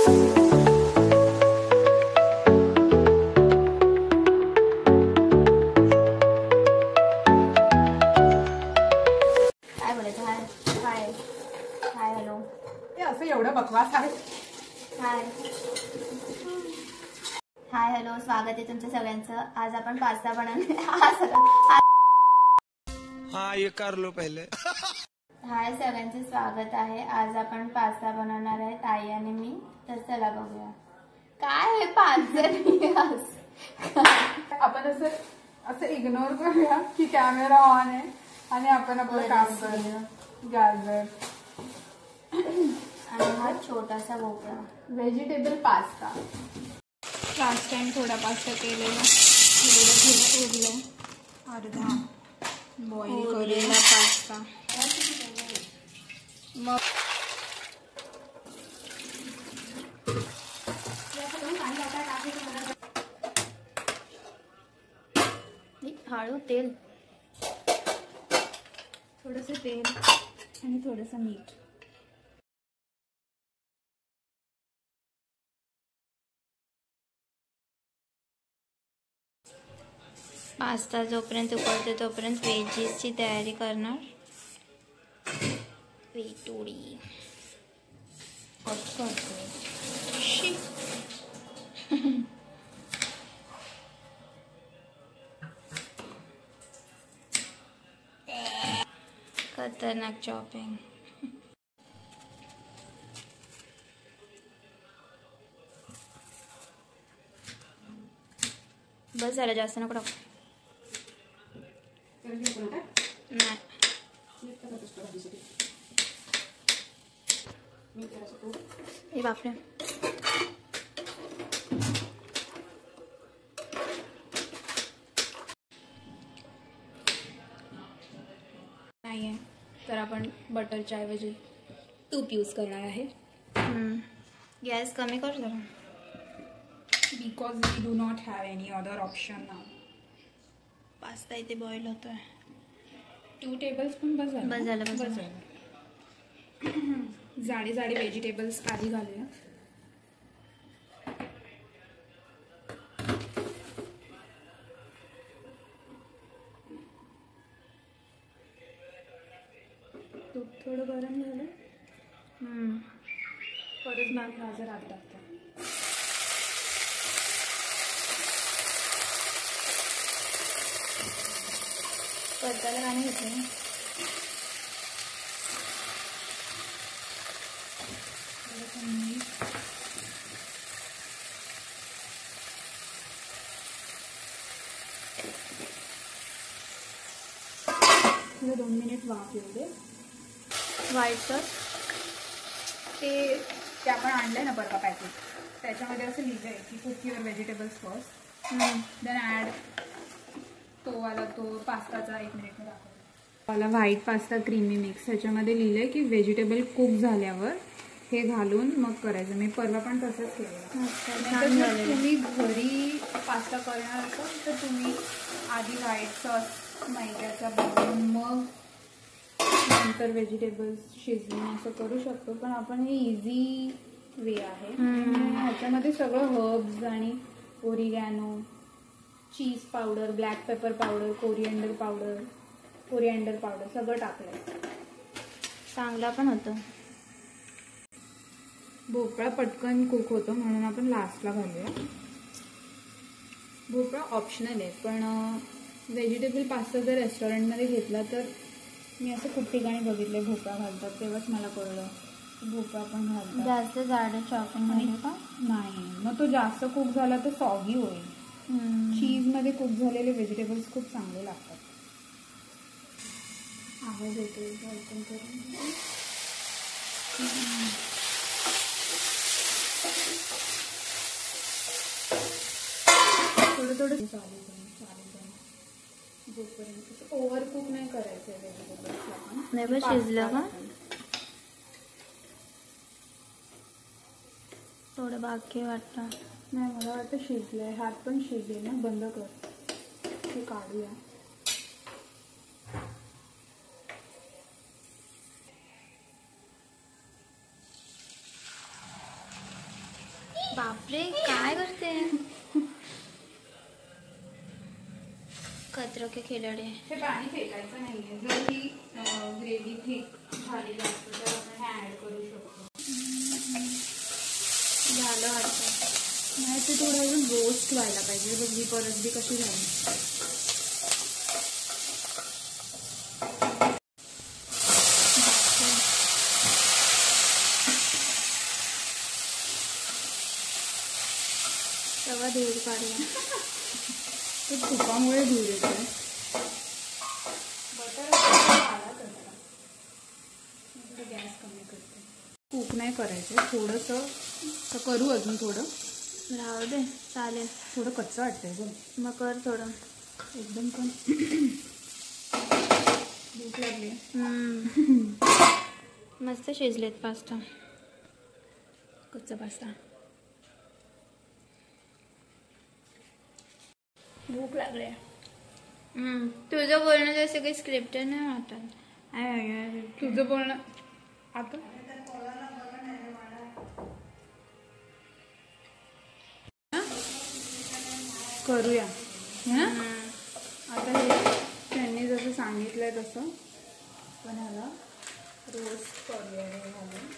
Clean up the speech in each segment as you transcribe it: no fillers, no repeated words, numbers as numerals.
Hi hello, स्वागत आहे तुमच्या सगळ्यांचं। आज आपण पास्ता बनवणार। हाँ ये कर लो पहले। हाय सगळ्यांचे स्वागत आहे। आज आपण पास्ता बनवणार आहे, ताई आणि मी। तर चला बघूया काय आहे 5 जण। आपण असं इग्नोर करूया की कॅमेरा ऑन आहे आणि आपण आपलं काम करूया। गाजर आणि हा छोटासा भोपळा, व्हेजिटेबल पास्ता। लास्ट टाइम थोड़ा पास्ता केलेला, थोडं उरलं, अर्धा बॉईल केलेला पास्ता। मग हळू तेल, थोडंसं तेल आणि थोडंसं मीठ। पास्ता जोपर्यंत उकळते तोपर्यंत वेजीसची तयारी करणार। वेटोडी खतरनाक चॉपिंग। बस झालं, जास्त नको टाकू। नाही हे बापरे, नाही आहे तर आपण बटरच्या ऐवजी तूप यूज करणार आहे। गॅस कमी कर जरा, because we do not have any other option now. Pasta इथे बॉईल होतोय। 2 टेबलस्पून बस झालं, बस झालं, बस बस झालं। जाडे जाडे व्हेजिटेबल्स आधी घालूया। तूप थोडं गरम झालं, परत मॅम गाजर आत टाकते। परतायला गाणं घेतलं ना, थोडं 2 मिनिट वाफ येऊ दे। व्हाईट सॉस ते आपण आणलंय ना परवा पॅकेट, त्याच्यामध्ये असं लिहिलं आहे की cook your vegetables first then add तो पास्ताचा 1 मिनिट दाखवला वाला व्हाईट पास्ता क्रीमी मिक्स। ह्याच्यामध्ये लिहिलं आहे की व्हेजिटेबल कुक झाल्यावर हे घालून मग करायचं। मी परवा पण तसंच केलं। तुम्ही घरी पास्ता करणार असाल तर तुम्ही आधी व्हाईट सॉस मैद्याचा बनवून मग नंतर व्हेजिटेबल्स शिजवून असं करू शकतो, पण आपण हे इझी वे आहे। ह्याच्यामध्ये सगळं हर्ब्स आणि oregano, cheese powder, black pepper powder, coriander powder सगळं टाकलंय। चांगला पण होतं। भोपळा पटकन कुक होतो म्हणून आपण लास्टला घालूया। भोपळा ऑप्शनल आहे, पण व्हेजिटेबल पास्ता जर रेस्टॉरंटमध्ये घेतला तर मी असं खूप ठिकाणी बघितले भोपळा घालतात, तेव्हाच मला कळलं भोपळा पण घालतात। जास्त जाड चॉपिंग मध्ये का नाही, मग तो जास्त कुक झाला तर सॉगी होईल। चीजमध्ये कुक झालेले व्हेजिटेबल्स खूप चांगले लागतात। आवाज येतो ओपन करून, थोडं चालू जोपर्यंत ओव्हर कुक नाही करायचं आहे व्हेजिटेबल्सला पण। नाही बस शिजलं का, थोडं बाकी वाटतं। नाही मला वाटतं शिजलंय, हात पण शिजले ना। बंद कर, ते काढूया। बापरे काय करते खतरो के खिलाडी. हे पाणी फेकायचं नाहीये. जर ही ग्रेव्ही थिक झालेली असते तर आपण हे ऍड करू शकतो. झालं वाटतं. नाही ते थोडं अजून रोस्ट व्हायला पाहिजे. बघ ही परत बी कशी झाली. सगळं धूर काढला. ते तुपामुळे धूर येतोय. गॅस कमी करते. कूक नाही करायचं. थोडंसं तर करू अजून थोडं. राहू दे चालेल. थोडं कच्चं वाटतंय बघ. मग कर थोडं. एकदम पण भूक लागली. मस्त शिजलेत पास्ता. कच्चा पास्ता. भूक लागले. तुझं बोलणं जसं काही स्क्रिप्ट नाही वाटत. तुझं बोलणं आता करूया ना. आता हे त्यांनी जसं सांगितलंय तसं पण ह्याला रोस्ट करूया. हे घालून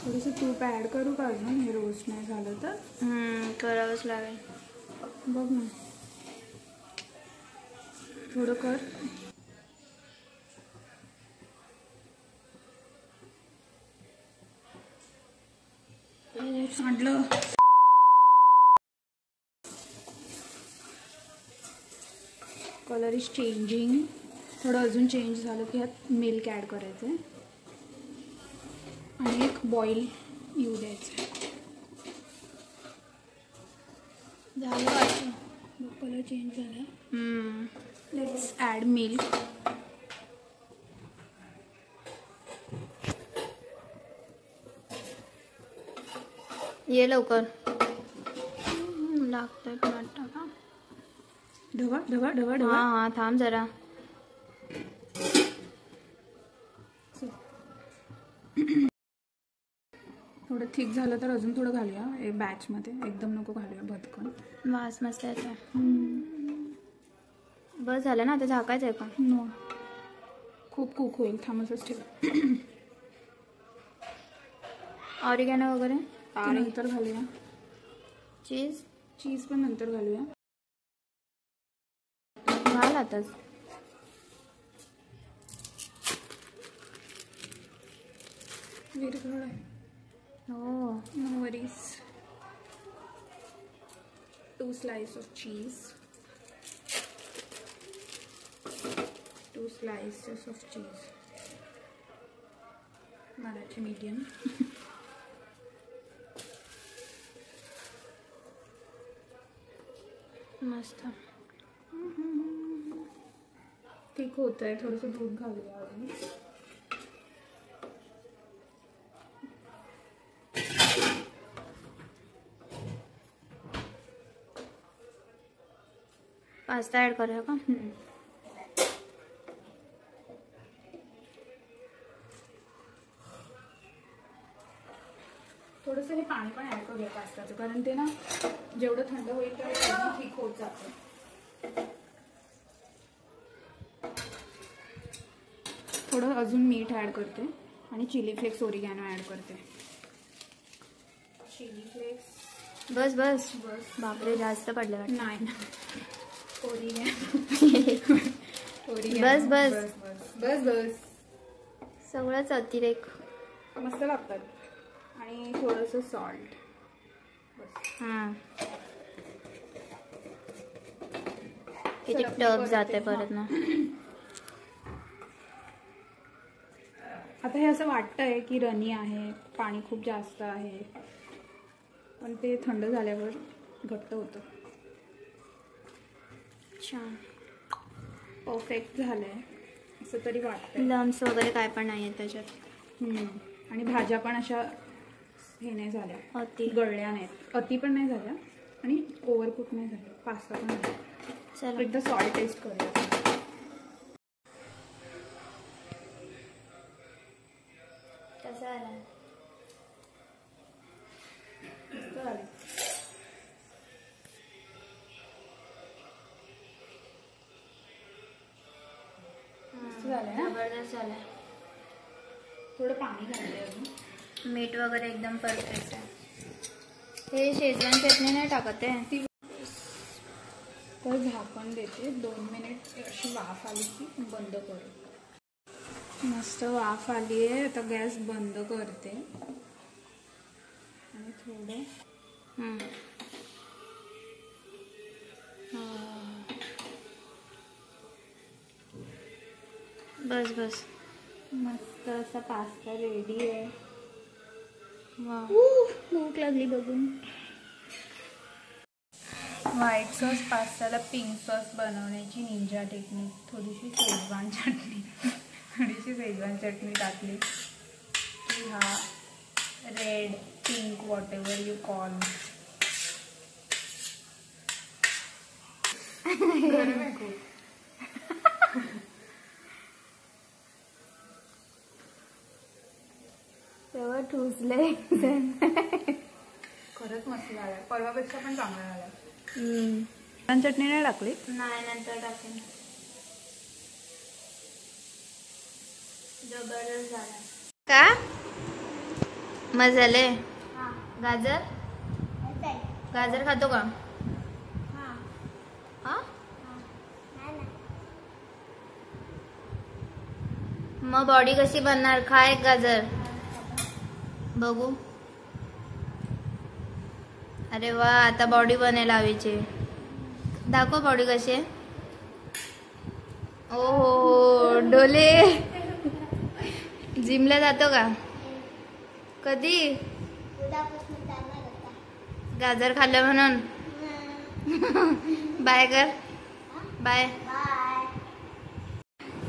थोडंसं तूप ॲड करू का अजून. हे रोस्ट नाही झालं तर करावंच लागेल. बघ ना थोडं कर. सांडलं. Colour is changing. थोडं अजून चेंज झालं की ह्यात मिल्क ॲड करायचं आहे आणि एक बॉईल येऊ द्यायचं. झालं वाटतं. कलर चेंज झाला. Let's add milk. ये लवकर. लागतंय पण वाटतं का. ढवा ढवा ढवा ढवा. हा थांब जरा. थोडं थिक झालं तर अजून थोडं घालूया बॅचमध्ये. एकदम नको घालूया भटकन. वास मस्त येतो. बस झालं ना. आता झाकायचं आहे का. नो खूप कुक होईल. थांबच ठेव. ऑरिगॅनो वगैरे ते नंतर घालूया. चीज पण नंतर घालूया. घाल आताच. विरघळ आहे. हो no worries. 2 slices of cheese. 2 slices of cheese. Marathi medium. मस्त. ठीक होत आहे. थोडंसं दूध घालूया अजून. पास्ता ॲड करूया का. थोडंसं हे पाणी पण ॲड करूया पास्ताचं. कारण ते ना जेवढं थंड होईल तेवढं ठीक होत जातं. थोडं अजून मीठ ॲड करते आणि चिली फ्लेक्स ओरिगॅनो ॲड करते. Chilli flakes. बस बस बस. बापरे जास्त पडले वाटतं. नाही ना. ओरिगॅनो. बस बस बस बस. सगळंच अतिरेक. मस्त लागतात. आणि थोडंसं सॉल्ट. हां किती टफ जाते परत ना. आता हे असं वाटतंय की रनी आहे. पाणी खूप जास्त आहे. पण ते थंड झाल्यावर घट्ट होतं. छान परफेक्ट झालंय असं तरी वाटतंय. लम्स वगैरे काय पण नाही आहे त्याच्यात. आणि भाज्या पण अशा हे नाही झाल्या, अति गळल्या नाहीत, अति पण नाही झाल्या आणि ओव्हरकुक नाही झाल्या. पास्ता पण नाही. चला एकदा सॉल्ट टेस्ट करूया. कसं आला झालंय ना, जबरदस्त झाला. थोडं पाणी घालते अजून. मीठ वगैरे एकदम परफेक्ट आहे. हे शेजवान चटणी नाही टाकत आहे. तर झाकण देते 2 मिनिट. अशी वाफ आली की बंद करू. मस्त वाफ आली आहे. आता गॅस बंद करते आणि थोडं बस बस. मस्त असा पास्ता रेडी आहे. वा भूक लागली बघून. व्हाईट सॉस पास्ताला पिंक सॉस बनवण्याची निंजा टेक्निक. थोडीशी शेजवान चटणी टाकली की हा red pink what ever you call. तेव्हा ठुसले. खरंच मस्त झालाय. परवापेक्षा पण चांगला झालाय. चटणी नाही टाकली. नाही नंतर टाकेन. जबरदस्त झाला. का मग झाले. गाजर गाजर खातो का? हा मग बॉडी कशी बनणार? खा एक गाजर बघू. अरे वा आता बॉडी बनेल हवीची. दाखव बॉडी कशी आहे. ओ हो डोले. जिमला जातो का? कधी? गाजर खाल्लं म्हणून. बाय कर. बाय.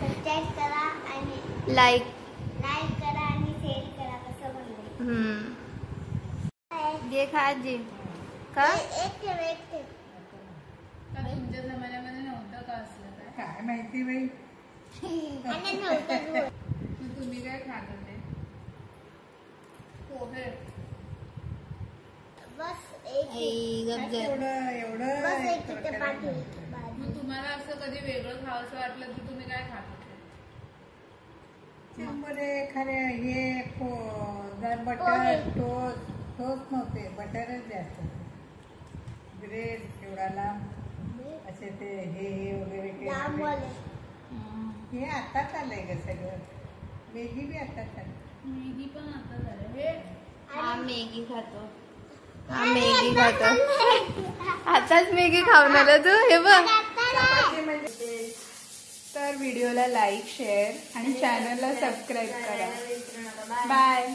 सबस्क्राईब करा आणि लाईक करा आणि शेअर करा. कसं म्हणलं घे खा आजी. का एक ठेव. तुमच्या जमान्यामध्ये नव्हतं का असलं काय माहिती बाई. आणि नव्हतं तुम्ही काय खात होते? पोहे. बस एक एवढं बस एक चपाती. मग तुम्हाला असं कधी वेगळं खावंसं वाटलं तर तुम्ही काय खात होते? मध्ये खरे हे बटर टोस्ट नव्हते, बटरच जास्त. ब्रेड चिवडाला असे ते हे वगैरे लांबवाले. हे आताच आलंय ग सगळं. मॅगी बी आताच आलं. मॅगी पण आता झालं हे. हा मॅगी खातो. हा मॅगी खातो. आताच मॅगी खाऊन आला तू. हे बघ. तर व्हिडिओला लाईक शेअर आणि चॅनलला सबस्क्राईब करा. बाय.